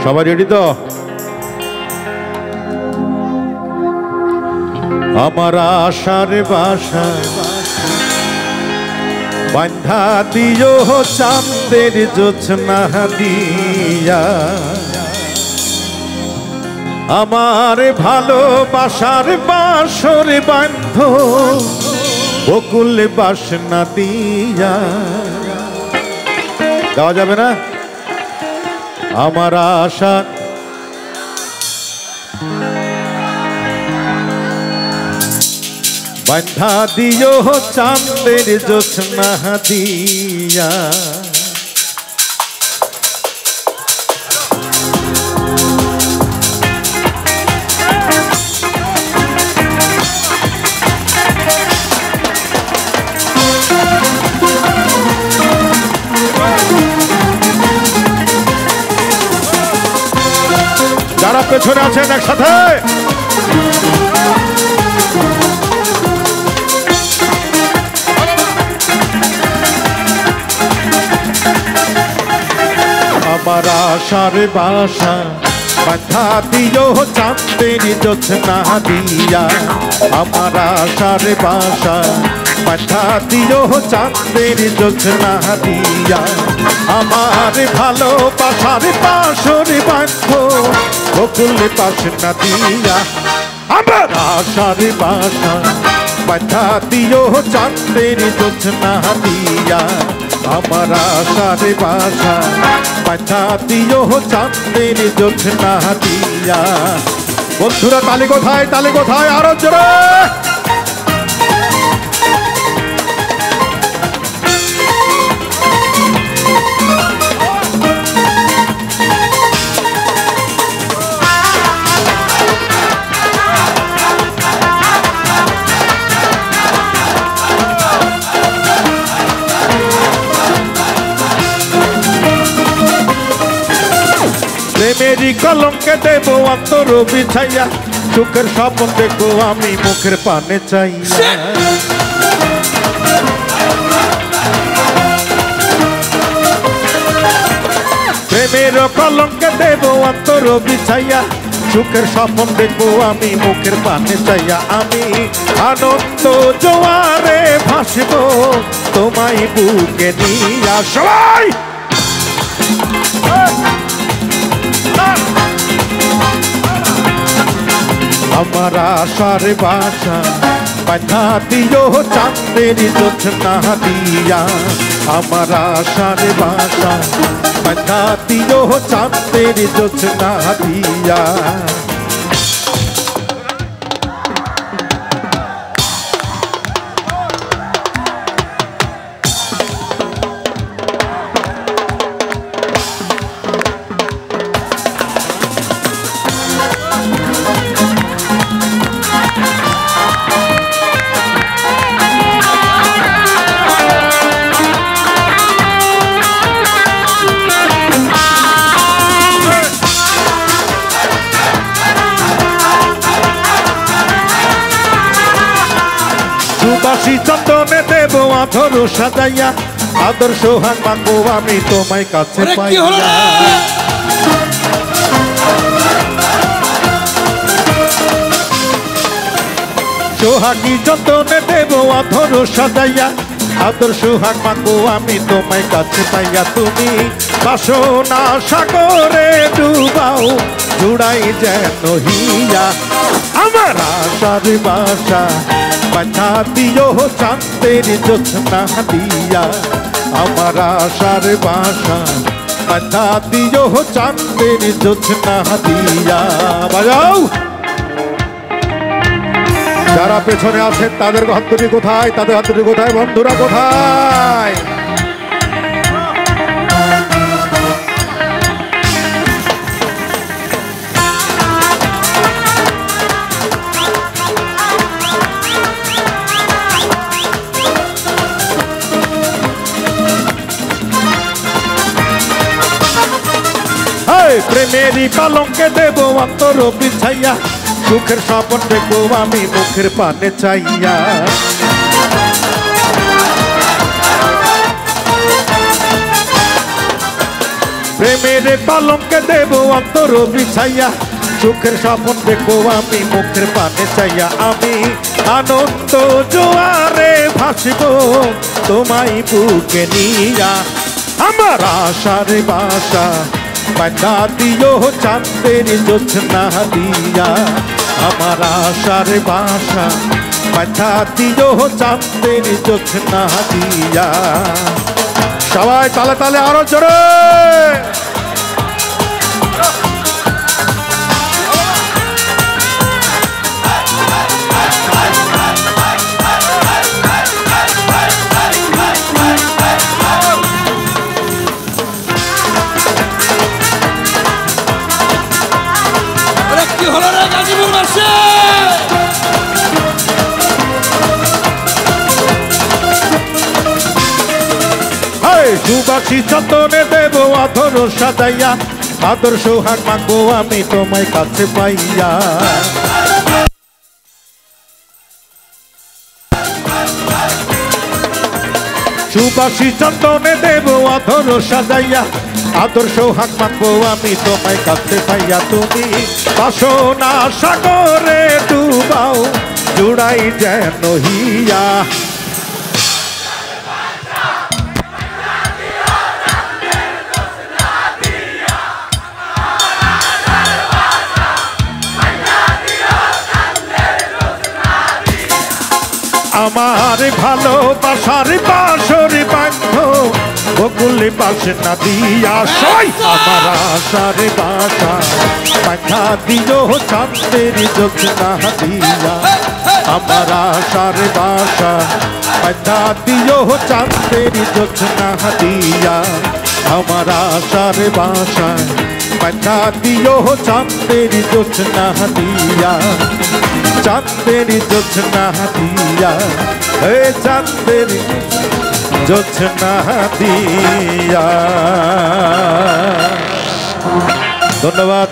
সবাই রেডি তো? আমার আশার বাসা বান্ধা দিও চাঁদের জোছনা দিয়া, আমার ভালোবাসার বাসর বান্ধ বকুল বাসনা দিয়া। গাওয়া যাবে না? আমার আশা বান্ধা দিও চাঁদের জোছনা দিয়া, যারা পেছনে আছেন একসাথে আমার আশার বাসা বান্ধা দিও চাঁদের জোছনা দিয়া, আমার আশার বাসা বান্ধা দিও চাঁদের জোছনা দিয়া, আমার ভালোবাসার বাসর বান্ধ বকুল বাসনা দিয়া, আমার আশার বাসা বান্ধা দিও চাঁদের জোছনা দিয়া, আমার আশার বাসা বান্ধা দিও চাঁদের জোছনা দিয়া। বন্ধুরা তালি কোথায়, তালি কোথায়, আরো জোরে। প্রেমেরই কলঙ্কে দেব অন্তর বিছাইয়া, সুখের স্বপ্ন দেখবো আমি মুখের পানে চাইয়া। প্রেমের কলঙ্কে দেব অন্তর বিছাইয়া, সুখের স্বপ্ন দেখবো আমি মুখের পানে চাইয়া। আমি আনন্দ জোয়ারে ভাসবো তোমায় বুকে নিয়া। সবাই আমার আশার বাসা বান্ধা দিও চাঁদের জোছনা দিয়া, আমার আশার বাসা বান্ধা দিও চাঁদের জোছনা দিয়া। সুবাসী চন্দনে দেব আধর সাজাইয়া, আদর সোহাগ মাগো আমি তোমায় কাছে পাইয়া। সোহাগী চন্দনে দেব আধর সাজাইয়া, আদর সোহাগ মাগো আমি তোমায় কাছে পাইয়া। তুমি বাসনা সাগরে ডুবাও জুড়াই যেন হিয়া, আমার আশার বাসা বান্ধা দিও চাঁদের জোছনা দিয়া, আমার আশার বাসা বান্ধা দিও চাঁদের জোছনা দিয়া। বাজাও যারা পেছনে আছেন তাদের হাত দুটি কোথায়, তাদের হাত দুটি কোথায়, বন্ধুরা কোথায়? প্রেমেরই কলঙ্কে দেব অন্তর বিছাইয়া, সুখের স্বপ্ন দেখবো আমি মুখের পানে চাইয়া। প্রেমের কলঙ্কে দেব অন্তর বিছাইয়া সুখের স্বপ্ন দেখবো আমি মুখের পানে চাইয়া আমি আনন্দ জোয়ারে ভাসব তোমায় বুকে নিয়া আমার আশার বাসা বাঁধা দিও চাঁদের জোছনা দিয়া আমার আশার বাসা বাঁধা দিও চাঁদের জোছনা দিয়া সবাই তালে তালে আরো জোরে সুবাসী চন্দনে দেব আধর সাজাইয়া আদর সোহাগ মাগো আমি তোমায় কাছে পাইয়া সুবাসী চন্দনে দেব আধর সাজাইয়া আদর সোহাগ মাগো আমি তোমায় কাছে পাইয়া তুমি বাসনা সাগরে ডুবাও জুড়াই যেন হিয়া আমার ভালোবাসার বাসর বান্ধ বকুলে পাশে না দিয়া সই আমার আশার বাসা বাঁধা দিও চাঁদের জোছনা দিয়া আমার আশার বাসা বাঁধা দিও চাঁদের জোছনা দিয়া আমার আশার বাসা বাঁধা দিও চাঁদের জোছনা দিয়া চাঁদের জোছনা দিয়া হে চাঁদের জোছনা দিয়া ধন্যবাদ।